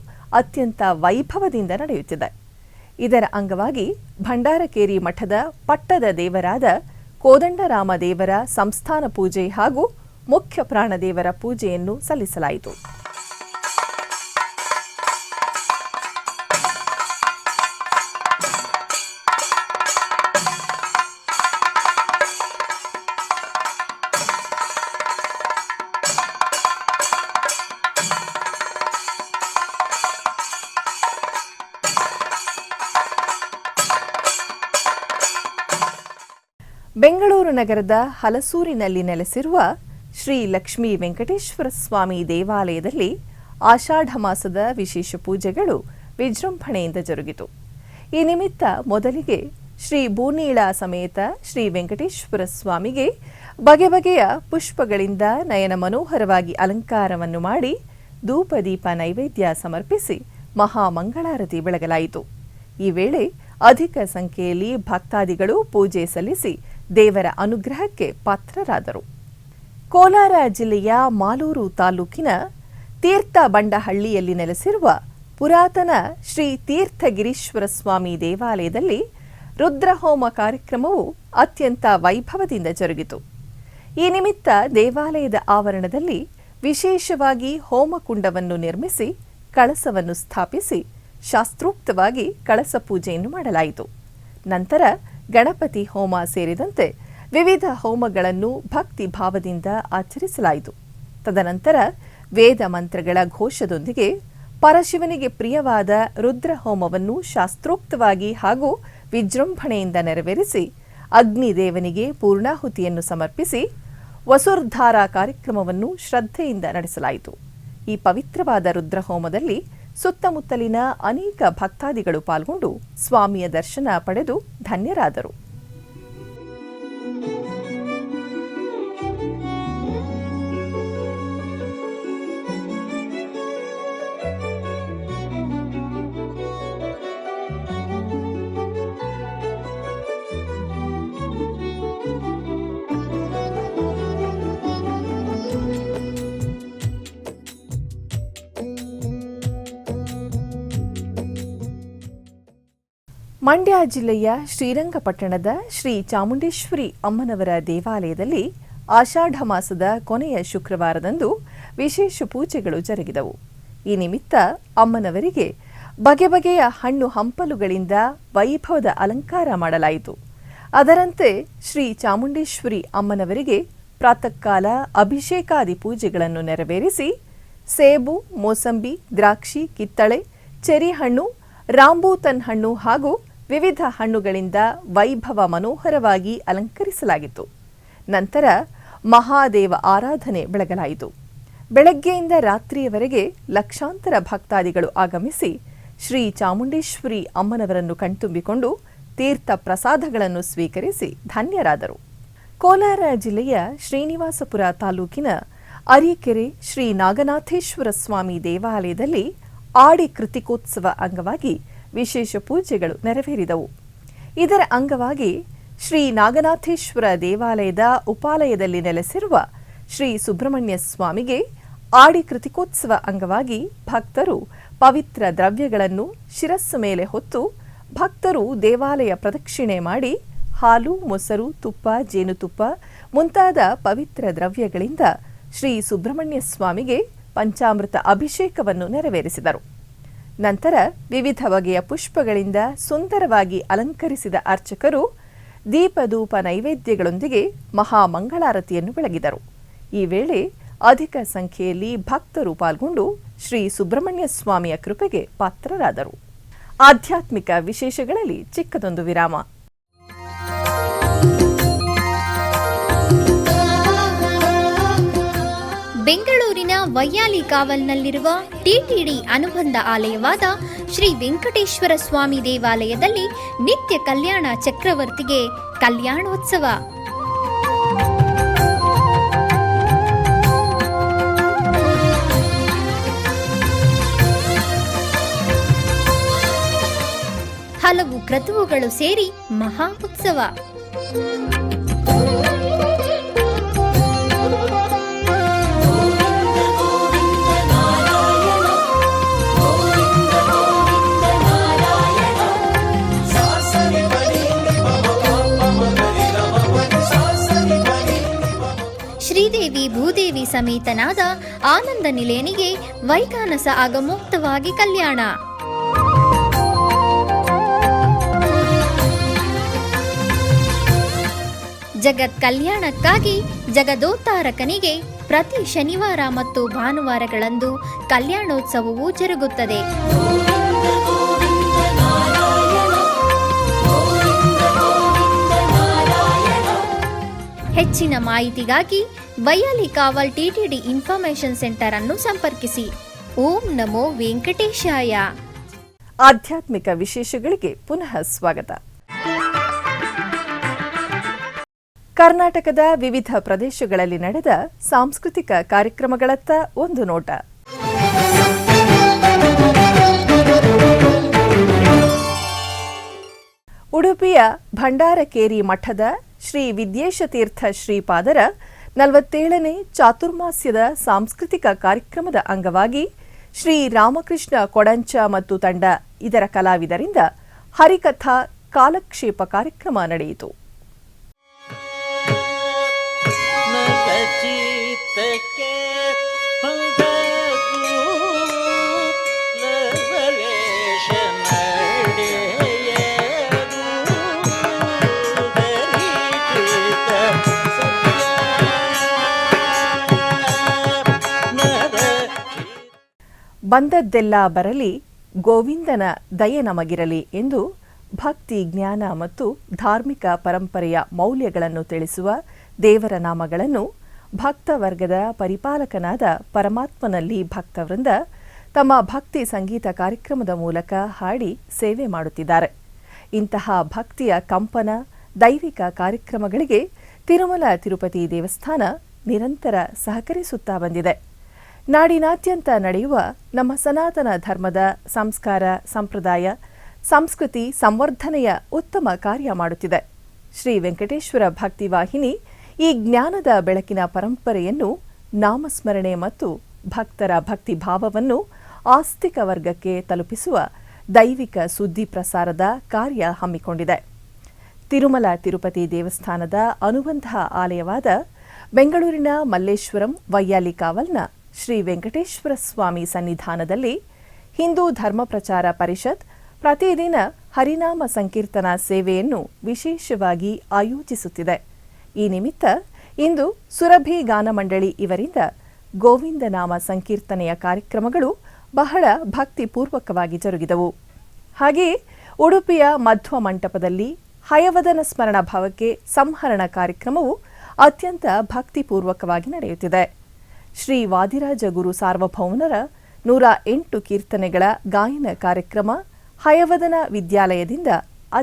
ಅತ್ಯಂತ ವೈಭವದಿಂದ ನಡೆಯುತ್ತಿದೆ. ಇದರ ಅಂಗವಾಗಿ ಭಂಡಾರಕೇರಿ ಮಠದ ಪಟ್ಟದ ದೇವರಾದ ಕೋದಂಡರಾಮ ದೇವರ ಸಂಸ್ಥಾನ ಪೂಜೆ ಹಾಗೂ ಮುಖ್ಯ ಪ್ರಾಣದೇವರ ಪೂಜೆಯನ್ನು ಸಲ್ಲಿಸಲಾಯಿತು. ಬೆಂಗಳೂರು ನಗರದ ಹಲಸೂರಿನಲ್ಲಿ ನೆಲೆಸಿರುವ ಶ್ರೀ ಲಕ್ಷ್ಮೀ ವೆಂಕಟೇಶ್ವರ ಸ್ವಾಮಿ ದೇವಾಲಯದಲ್ಲಿ ಆಷಾಢ ಮಾಸದ ವಿಶೇಷ ಪೂಜೆಗಳು ವಿಜೃಂಭಣೆಯಿಂದ ಜರುಗಿತು. ಈ ನಿಮಿತ್ತ ಮೊದಲಿಗೆ ಶ್ರೀ ಭೂನೀಳ ಸಮೇತ ಶ್ರೀ ವೆಂಕಟೇಶ್ವರ ಸ್ವಾಮಿಗೆ ಬಗೆ ಬಗೆಯ ಪುಷ್ಪಗಳಿಂದ ನಯನ ಮನೋಹರವಾಗಿ ಅಲಂಕಾರವನ್ನು ಮಾಡಿ ಧೂಪ ದೀಪ ನೈವೇದ್ಯ ಸಮರ್ಪಿಸಿ ಮಹಾಮಂಗಳಾರತಿ ಬೆಳಗಲಾಯಿತು. ಈ ವೇಳೆ ಅಧಿಕ ಸಂಖ್ಯೆಯಲ್ಲಿ ಭಕ್ತಾದಿಗಳು ಪೂಜೆ ಸಲ್ಲಿಸಿ ದೇವರ ಅನುಗ್ರಹಕ್ಕೆ ಪಾತ್ರರಾದರು. ಕೋಲಾರ ಜಿಲ್ಲೆಯ ಮಾಲೂರು ತಾಲೂಕಿನ ತೀರ್ಥಬಂಡಹಳ್ಳಿಯಲ್ಲಿ ನೆಲೆಸಿರುವ ಪುರಾತನ ಶ್ರೀ ತೀರ್ಥಗಿರೀಶ್ವರ ಸ್ವಾಮಿ ದೇವಾಲಯದಲ್ಲಿ ರುದ್ರಹೋಮ ಕಾರ್ಯಕ್ರಮವು ಅತ್ಯಂತ ವೈಭವದಿಂದ ಜರುಗಿತು. ಈ ನಿಮಿತ್ತ ದೇವಾಲಯದ ಆವರಣದಲ್ಲಿ ವಿಶೇಷವಾಗಿ ಹೋಮಕುಂಡವನ್ನು ನಿರ್ಮಿಸಿ ಕಳಸವನ್ನು ಸ್ಥಾಪಿಸಿ ಶಾಸ್ತ್ರೋಕ್ತವಾಗಿ ಕಳಸ ಪೂಜೆಯನ್ನು ಮಾಡಲಾಯಿತು. ನಂತರ ಗಣಪತಿ ಹೋಮ ಸೇರಿದಂತೆ ವಿವಿಧ ಹೋಮಗಳನ್ನು ಭಕ್ತಿ ಭಾವದಿಂದ ಆಚರಿಸಲಾಯಿತು. ತದನಂತರ ವೇದ ಮಂತ್ರಗಳ ಘೋಷದೊಂದಿಗೆ ಪರಶಿವನಿಗೆ ಪ್ರಿಯವಾದ ರುದ್ರ ಹೋಮವನ್ನು ಶಾಸ್ತ್ರೋಕ್ತವಾಗಿ ಹಾಗೂ ವಿಜೃಂಭಣೆಯಿಂದ ನೆರವೇರಿಸಿ ಅಗ್ನಿದೇವನಿಗೆ ಪೂರ್ಣಾಹುತಿಯನ್ನು ಸಮರ್ಪಿಸಿ ವಸುರ್ಧಾರ ಕಾರ್ಯಕ್ರಮವನ್ನು ಶ್ರದ್ಧೆಯಿಂದ ನಡೆಸಲಾಯಿತು. ಈ ಪವಿತ್ರವಾದ ರುದ್ರಹೋಮದಲ್ಲಿ ಸುತ್ತಮುತ್ತಲಿನ ಅನೇಕ ಭಕ್ತಾದಿಗಳು ಪಾಲ್ಗೊಂಡು ಸ್ವಾಮಿಯ ದರ್ಶನ ಪಡೆದು ಧನ್ಯರಾದರು. ಮಂಡ್ಯ ಜಿಲ್ಲೆಯ ಶ್ರೀರಂಗಪಟ್ಟಣದ ಶ್ರೀ ಚಾಮುಂಡೇಶ್ವರಿ ಅಮ್ಮನವರ ದೇವಾಲಯದಲ್ಲಿ ಆಷಾಢ ಮಾಸದ ಕೊನೆಯ ಶುಕ್ರವಾರದಂದು ವಿಶೇಷ ಪೂಜೆಗಳು ಜರುಗಿದವು. ಈ ನಿಮಿತ್ತ ಅಮ್ಮನವರಿಗೆ ಬಗೆ ಬಗೆಯ ಹಣ್ಣು ಹಂಪಲುಗಳಿಂದ ವೈಭವದ ಅಲಂಕಾರ ಮಾಡಲಾಯಿತು. ಅದರಂತೆ ಶ್ರೀ ಚಾಮುಂಡೇಶ್ವರಿ ಅಮ್ಮನವರಿಗೆ ಪ್ರಾತಃ ಕಾಲ ಅಭಿಷೇಕಾದಿ ಪೂಜೆಗಳನ್ನು ನೆರವೇರಿಸಿ ಸೇಬು, ಮೋಸಂಬಿ, ದ್ರಾಕ್ಷಿ, ಕಿತ್ತಳೆ, ಚೆರಿ ಹಣ್ಣು, ರಾಂಬೂತನ್ ಹಣ್ಣು ಹಾಗೂ ವಿವಿಧ ಹಣ್ಣುಗಳಿಂದ ವೈಭವ ಮನೋಹರವಾಗಿ ಅಲಂಕರಿಸಲಾಗಿತ್ತು. ನಂತರ ಮಹಾದೇವ ಆರಾಧನೆ ಬೆಳಗಲಾಯಿತು. ಬೆಳಗ್ಗೆಯಿಂದ ರಾತ್ರಿಯವರೆಗೆ ಲಕ್ಷಾಂತರ ಭಕ್ತಾದಿಗಳು ಆಗಮಿಸಿ ಶ್ರೀ ಚಾಮುಂಡೇಶ್ವರಿ ಅಮ್ಮನವರನ್ನು ಕಣ್ತುಂಬಿಕೊಂಡು ತೀರ್ಥ ಪ್ರಸಾದಗಳನ್ನು ಸ್ವೀಕರಿಸಿ ಧನ್ಯರಾದರು. ಕೋಲಾರ ಜಿಲ್ಲೆಯ ಶ್ರೀನಿವಾಸಪುರ ತಾಲೂಕಿನ ಅರಿಕೆರೆ ಶ್ರೀ ನಾಗನಾಥೇಶ್ವರ ಸ್ವಾಮಿ ದೇವಾಲಯದಲ್ಲಿ ಆಡಿ ಕೃತಿಕೋತ್ಸವ ಅಂಗವಾಗಿ ವಿಶೇಷ ಪೂಜೆಗಳು ನೆರವೇರಿದವು. ಇದರ ಅಂಗವಾಗಿ ಶ್ರೀ ನಾಗನಾಥೇಶ್ವರ ದೇವಾಲಯದ ಉಪಾಲಯದಲ್ಲಿ ನೆಲೆಸಿರುವ ಶ್ರೀ ಸುಬ್ರಹ್ಮಣ್ಯ ಸ್ವಾಮಿಗೆ ಆಡಿ ಕೃತಿಕೋತ್ಸವ ಅಂಗವಾಗಿ ಭಕ್ತರು ಪವಿತ್ರ ದ್ರವ್ಯಗಳನ್ನು ಶಿರಸ್ಸು ಮೇಲೆ ಹೊತ್ತು ಭಕ್ತರು ದೇವಾಲಯ ಪ್ರದಕ್ಷಿಣೆ ಮಾಡಿ ಹಾಲು, ಮೊಸರು, ತುಪ್ಪ, ಜೇನುತುಪ್ಪ ಮುಂತಾದ ಪವಿತ್ರ ದ್ರವ್ಯಗಳಿಂದ ಶ್ರೀ ಸುಬ್ರಹ್ಮಣ್ಯ ಸ್ವಾಮಿಗೆ ಪಂಚಾಮೃತ ಅಭಿಷೇಕವನ್ನು ನೆರವೇರಿಸಿದರು. ನಂತರ ವಿವಿಧ ಬಗೆಯ ಪುಷ್ಪಗಳಿಂದ ಸುಂದರವಾಗಿ ಅಲಂಕರಿಸಿದ ಅರ್ಚಕರು ದೀಪಧೂಪ ನೈವೇದ್ಯಗಳೊಂದಿಗೆ ಮಹಾಮಂಗಳಾರತಿಯನ್ನು ಬೆಳಗಿದರು. ಈ ವೇಳೆ ಅಧಿಕ ಸಂಖ್ಯೆಯಲ್ಲಿ ಭಕ್ತರು ಪಾಲ್ಗೊಂಡು ಶ್ರೀ ಸುಬ್ರಹ್ಮಣ್ಯ ಸ್ವಾಮಿಯ ಕೃಪೆಗೆ ಪಾತ್ರರಾದರು. ಆಧ್ಯಾತ್ಮಿಕ ವಿಶೇಷಗಳಲ್ಲಿ ಚಿಕ್ಕದೊಂದು ವಿರಾಮ. ಬೆಂಗಳೂರಿನ ವೈಯಾಲಿ ಕಾವಲ್ನಲ್ಲಿರುವ ಟಿಟಿಡಿ ಅನುಬಂಧ ಆಲಯವಾದ ಶ್ರೀ ವೆಂಕಟೇಶ್ವರ ಸ್ವಾಮಿ ದೇವಾಲಯದಲ್ಲಿ ನಿತ್ಯ ಕಲ್ಯಾಣ ಚಕ್ರವರ್ತಿಗೆ ಕಲ್ಯಾಣೋತ್ಸವ. ಹಲವು ಕ್ರತುವುಗಳು ಸೇರಿ ಮಹಾ ಉತ್ಸವ. ಶ್ರೀದೇವಿ ಭೂದೇವಿ ಸಮೇತನಾದ ಆನಂದ ನಿಲಯನಿಗೆ ವೈಖಾನಸ ಆಗಮೋಕ್ತವಾಗಿ ಕಲ್ಯಾಣ. ಜಗತ್ ಕಲ್ಯಾಣಕ್ಕಾಗಿ ಜಗದೋತ್ತಾರಕನಿಗೆ ಪ್ರತಿ ಶನಿವಾರ ಮತ್ತು ಭಾನುವಾರಗಳಂದು ಕಲ್ಯಾಣೋತ್ಸವವು ಜರುಗುತ್ತದೆ. ಹೆಚ್ಚಿನ ಮಾಹಿತಿಗಾಗಿ ವೈಯಾಲಿ ಕಾವಲ್ ಟಿಟಿಡಿ ಇನ್ಫಾರ್ಮೇಶನ್ ಸೆಂಟರ್ ಅನ್ನು ಸಂಪರ್ಕಿಸಿ. ಓಂ ನಮೋ ವೆಂಕಟೇಶಾಯ. ಆಧ್ಯಾತ್ಮಿಕ ವಿಶೇಷಗಳಿಗೆ ಪುನಃ ಸ್ವಾಗತ. ಕರ್ನಾಟಕದ ವಿವಿಧ ಪ್ರದೇಶಗಳಲ್ಲಿ ನಡೆದ ಸಾಂಸ್ಕೃತಿಕ ಕಾರ್ಯಕ್ರಮಗಳತ್ತ ಒಂದು ನೋಟ. ಉಡುಪಿಯ ಭಂಡಾರಕೇರಿ ಮಠದ ಶ್ರೀ ವಿದ್ಯೇಶತೀರ್ಥ ಶ್ರೀಪಾದರ 47ನೇ ಚಾತುರ್ಮಾಸ್ಯದ ಸಾಂಸ್ಕೃತಿಕ ಕಾರ್ಯಕ್ರಮದ ಅಂಗವಾಗಿ ಶ್ರೀ ರಾಮಕೃಷ್ಣ ಕೊಡಂಚ ಮತ್ತು ತಂಡ ಇದರ ಕಲಾವಿದರಿಂದ ಹರಿಕಥಾ ಕಾಲಕ್ಷೇಪ ಕಾರ್ಯಕ್ರಮ ನಡೆಯಿತು. ಬಂದದ್ದೆಲ್ಲ ಬರಲಿ, ಗೋವಿಂದನ ದಯೆ ನಮಗಿರಲಿ ಎಂದು ಭಕ್ತಿ, ಜ್ಞಾನ ಮತ್ತು ಧಾರ್ಮಿಕ ಪರಂಪರೆಯ ಮೌಲ್ಯಗಳನ್ನು ತಿಳಿಸುವ ದೇವರ ನಾಮಗಳನ್ನು ಭಕ್ತವರ್ಗದ ಪರಿಪಾಲಕನಾದ ಪರಮಾತ್ಮನಲ್ಲಿ ಭಕ್ತವೃಂದ ತಮ್ಮ ಭಕ್ತಿ ಸಂಗೀತ ಕಾರ್ಯಕ್ರಮದ ಮೂಲಕ ಹಾಡಿ ಸೇವೆ ಮಾಡುತ್ತಿದ್ದಾರೆ. ಇಂತಹ ಭಕ್ತಿಯ ಕಂಪನ, ದೈವಿಕ ಕಾರ್ಯಕ್ರಮಗಳಿಗೆ ತಿರುಮಲ ತಿರುಪತಿ ದೇವಸ್ಥಾನ ನಿರಂತರ ಸಹಕರಿಸುತ್ತಾ ಬಂದಿದೆ. ನಾಡಿನಾದ್ಯಂತ ನಡೆಯುವ ನಮ್ಮ ಸನಾತನ ಧರ್ಮದ ಸಂಸ್ಕಾರ, ಸಂಪ್ರದಾಯ, ಸಂಸ್ಕೃತಿ ಸಂವರ್ಧನೆಯ ಉತ್ತಮ ಕಾರ್ಯ ಮಾಡುತ್ತಿದೆ. ಶ್ರೀ ವೆಂಕಟೇಶ್ವರ ಭಕ್ತಿವಾಹಿನಿ ಈ ಜ್ಞಾನದ ಬೆಳಕಿನ ಪರಂಪರೆಯನ್ನು, ನಾಮಸ್ಮರಣೆ ಮತ್ತು ಭಕ್ತರ ಭಕ್ತಿಭಾವವನ್ನು ಆಸ್ತಿಕ ವರ್ಗಕ್ಕೆ ತಲುಪಿಸುವ ದೈವಿಕ ಸುದ್ದಿ ಪ್ರಸಾರದ ಕಾರ್ಯ ಹಮ್ಮಿಕೊಂಡಿದೆ. ತಿರುಮಲ ತಿರುಪತಿ ದೇವಸ್ಥಾನದ ಅನುಬಂಧ ಆಲಯವಾದ ಬೆಂಗಳೂರಿನ ಮಲ್ಲೇಶ್ವರಂ ವೈಯಾಲಿ ಕಾವಲ್ನ ಶ್ರೀ ವೆಂಕಟೇಶ್ವರ ಸ್ವಾಮಿ ಸನ್ನಿಧಾನದಲ್ಲಿ ಹಿಂದೂ ಧರ್ಮ ಪ್ರಚಾರ ಪರಿಷತ್ ಪ್ರತಿದಿನ ಹರಿನಾಮ ಸಂಕೀರ್ತನಾ ಸೇವೆಯನ್ನು ವಿಶೇಷವಾಗಿ ಆಯೋಜಿಸುತ್ತಿದೆ. ಈ ನಿಮಿತ್ತ ಇಂದು ಸುರಭಿ ಗಾನ ಮಂಡಳಿ ಇವರಿಂದ ಗೋವಿಂದ ನಾಮ ಸಂಕೀರ್ತನೆಯ ಕಾರ್ಯಕ್ರಮಗಳು ಬಹಳ ಭಕ್ತಿಪೂರ್ವಕವಾಗಿ ಜರುಗಿದವು. ಹಾಗೆಯೇ ಉಡುಪಿಯ ಮಧ್ವ ಮಂಟಪದಲ್ಲಿ ಹಯವದನ ಸ್ಮರಣ ಭಾವಕ್ಕೆ ಸಂಹರಣ ಕಾರ್ಯಕ್ರಮವು ಅತ್ಯಂತ ಭಕ್ತಿಪೂರ್ವಕವಾಗಿ ನಡೆಯುತ್ತಿದೆ. ಶ್ರೀ ವಾದಿರಾಜ ಗುರು ಸಾರ್ವಭೌಮನರ 108 ಕೀರ್ತನೆಗಳ ಗಾಯನ ಕಾರ್ಯಕ್ರಮ ಹಯವದನ ವಿದ್ಯಾಲಯದಿಂದ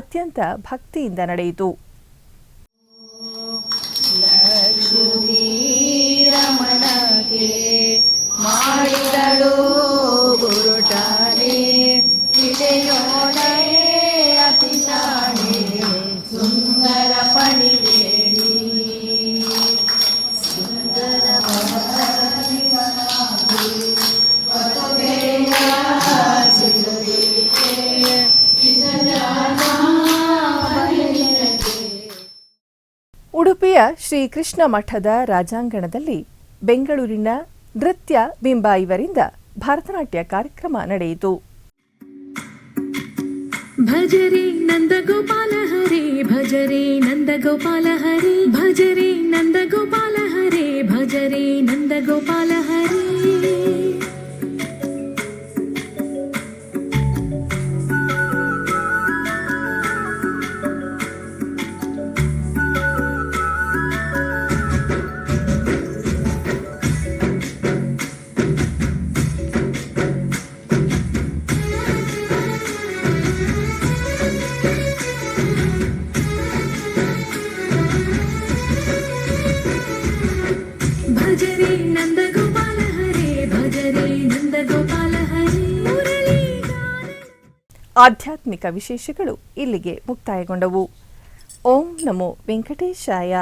ಅತ್ಯಂತ ಭಕ್ತಿಯಿಂದ ನಡೆಯಿತು. ಉಡುಪಿಯ ಶ್ರೀಕೃಷ್ಣ ಮಠದ ರಾಜಾಂಗಣದಲ್ಲಿ ಬೆಂಗಳೂರಿನ ನೃತ್ಯ ಬಿಂಬ ಇವರಿಂದ ಭರತನಾಟ್ಯ ಕಾರ್ಯಕ್ರಮ ನಡೆಯಿತು. ಭಜರೆ ನಂದಗೋಪಾಲ ಹರೇ, ಭಜರೆ ನಂದಗೋಪಾಲ ಹರೇ, ಭಜರೆ ನಂದಗೋಪಾಲ ಹರೇ, ಭಜರೆ ನಂದಗೋಪಾಲ ಹರೇ. ಭಜರೆ ನಂದಗೋಪಾಲ ಹರೇ, ಭಜರೆ ನಂದಗೋಪಾಲ ಹರೇ. ಆಧ್ಯಾತ್ಮಿಕ ವಿಶೇಷಗಳು ಇಲ್ಲಿಗೆ ಮುಕ್ತಾಯಗೊಂಡವು. ಓಂ ನಮೋ ವೆಂಕಟೇಶಾಯ.